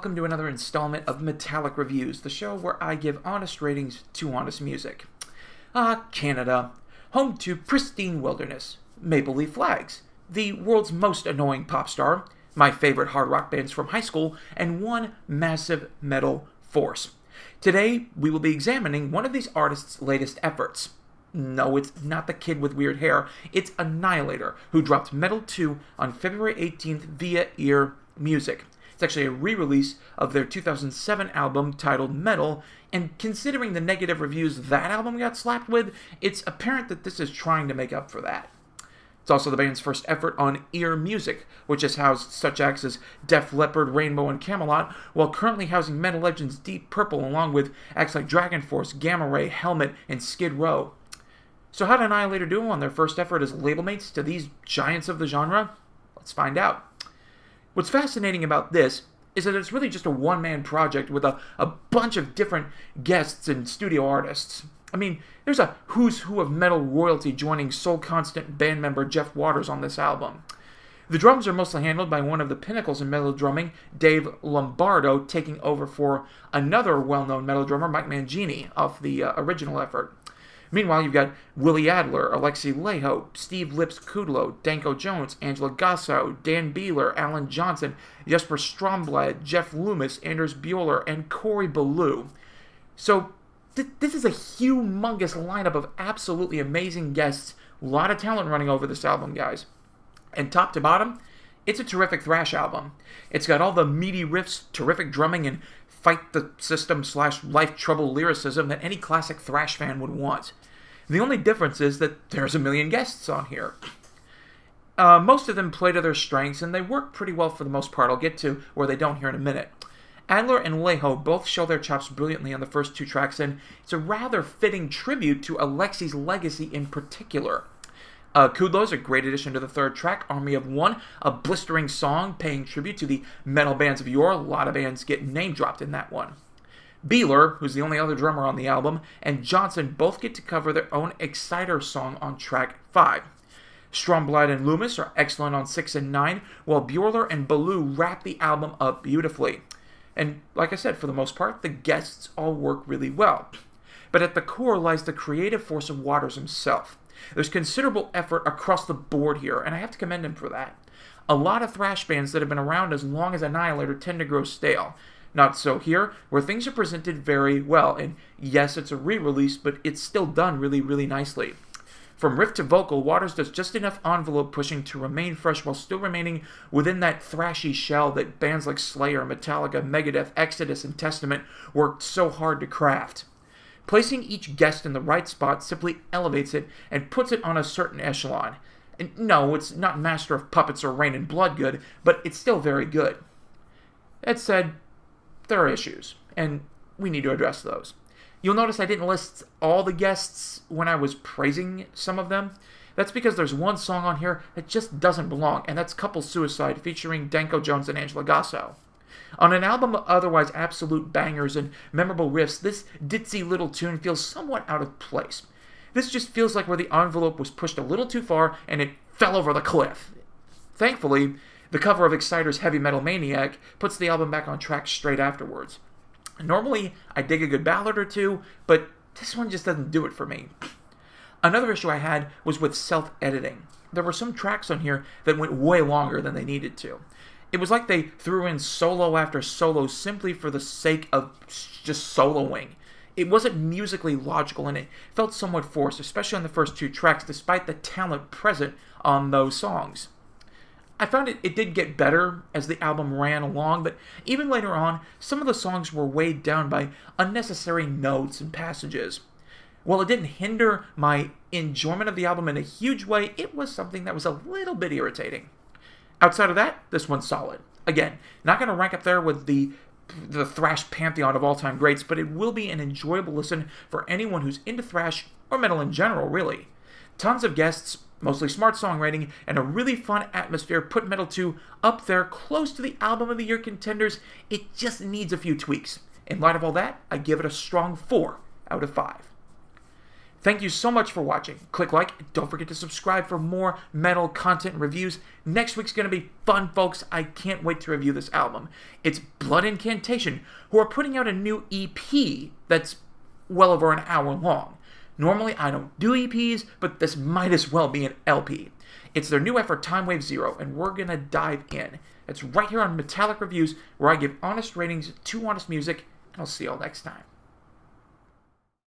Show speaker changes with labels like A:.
A: welcome to another installment of Metallic Reviews, the show where I give honest ratings to honest music. Canada, home to pristine wilderness, maple leaf flags, the world's most annoying pop star, my favorite hard rock bands from high school, and one massive metal force. Today, we will be examining one of these artists' latest efforts. No, it's not the kid with weird hair, it's Annihilator, who dropped Metal 2 on February 18th via Ear Music. It's actually a re-release of their 2007 album titled Metal, and considering the negative reviews that album got slapped with, it's apparent that this is trying to make up for that. It's also the band's first effort on Ear Music, which has housed such acts as Def Leppard, Rainbow, and Camelot, while currently housing metal legends Deep Purple along with acts like Dragon Force, Gamma Ray, Helmet, and Skid Row. So how did Annihilator do on their first effort as label mates to these giants of the genre? Let's find out. What's fascinating about this is that it's really just a one-man project with a bunch of different guests and studio artists. I mean, there's a who's who of metal royalty joining Soul Constant band member Jeff Waters on this album. The drums are mostly handled by one of the pinnacles in metal drumming, Dave Lombardo, taking over for another well-known metal drummer, Mike Mangini, off the original effort. Meanwhile, you've got Willie Adler, Alexi Laiho, Steve Lips Kudlow, Danko Jones, Angela Gasso, Dan Beeler, Alan Johnson, Jesper Stromblad, Jeff Loomis, Anders Bueller, and Corey Ballou. So, this is a humongous lineup of absolutely amazing guests. A lot of talent running over this album, guys. And top to bottom, it's a terrific thrash album. It's got all the meaty riffs, terrific drumming, and fight the system / life trouble lyricism that any classic thrash fan would want. The only difference is that there's a million guests on here. Most of them play to their strengths, and they work pretty well for the most part. I'll get to where they don't here in a minute. Adler and Laiho both show their chops brilliantly on the first two tracks, and it's a rather fitting tribute to Alexi's legacy in particular. Kudlow's a great addition to the third track, Army of One, a blistering song paying tribute to the metal bands of yore. A lot of bands get name-dropped in that one. Beeler, who's the only other drummer on the album, and Johnson both get to cover their own Exciter song on track 5. Stromblad and Loomis are excellent on 6 and 9, while Bueller and Ballou wrap the album up beautifully. And like I said, for the most part, the guests all work really well. But at the core lies the creative force of Waters himself. There's considerable effort across the board here, and I have to commend him for that. A lot of thrash bands that have been around as long as Annihilator tend to grow stale. Not so here, where things are presented very well, and yes, it's a re-release, but it's still done really, really nicely. From riff to vocal, Waters does just enough envelope pushing to remain fresh while still remaining within that thrashy shell that bands like Slayer, Metallica, Megadeth, Exodus, and Testament worked so hard to craft. Placing each guest in the right spot simply elevates it and puts it on a certain echelon. And no, it's not Master of Puppets or Rain and Blood good, but it's still very good. That said, there are issues, and we need to address those. You'll notice I didn't list all the guests when I was praising some of them. That's because there's one song on here that just doesn't belong, and that's Couple Suicide featuring Danko Jones and Angela Gasso. On an album of otherwise absolute bangers and memorable riffs, this ditzy little tune feels somewhat out of place. This just feels like where the envelope was pushed a little too far and it fell over the cliff. Thankfully, the cover of Exciter's Heavy Metal Maniac puts the album back on track straight afterwards. Normally, I dig a good ballad or two, but this one just doesn't do it for me. Another issue I had was with self-editing. There were some tracks on here that went way longer than they needed to. It was like they threw in solo after solo simply for the sake of just soloing. It wasn't musically logical, and it felt somewhat forced, especially on the first two tracks, despite the talent present on those songs. I found it did get better as the album ran along, but even later on, some of the songs were weighed down by unnecessary notes and passages. While it didn't hinder my enjoyment of the album in a huge way, it was something that was a little bit irritating. Outside of that, this one's solid. Again, not going to rank up there with the thrash pantheon of all-time greats, but it will be an enjoyable listen for anyone who's into thrash, or metal in general, really. Tons of guests, mostly smart songwriting, and a really fun atmosphere put Metal 2 up there close to the Album of the Year contenders. It just needs a few tweaks. In light of all that, I give it a strong 4 out of 5. Thank you so much for watching. Click like. Don't forget to subscribe for more metal content reviews. Next week's going to be fun, folks. I can't wait to review this album. It's Blood Incantation, who are putting out a new EP that's well over an hour long. Normally, I don't do EPs, but this might as well be an LP. It's their new effort, Time Wave Zero, and we're going to dive in. It's right here on Metallic Reviews, where I give honest ratings to honest music, and I'll see y'all next time.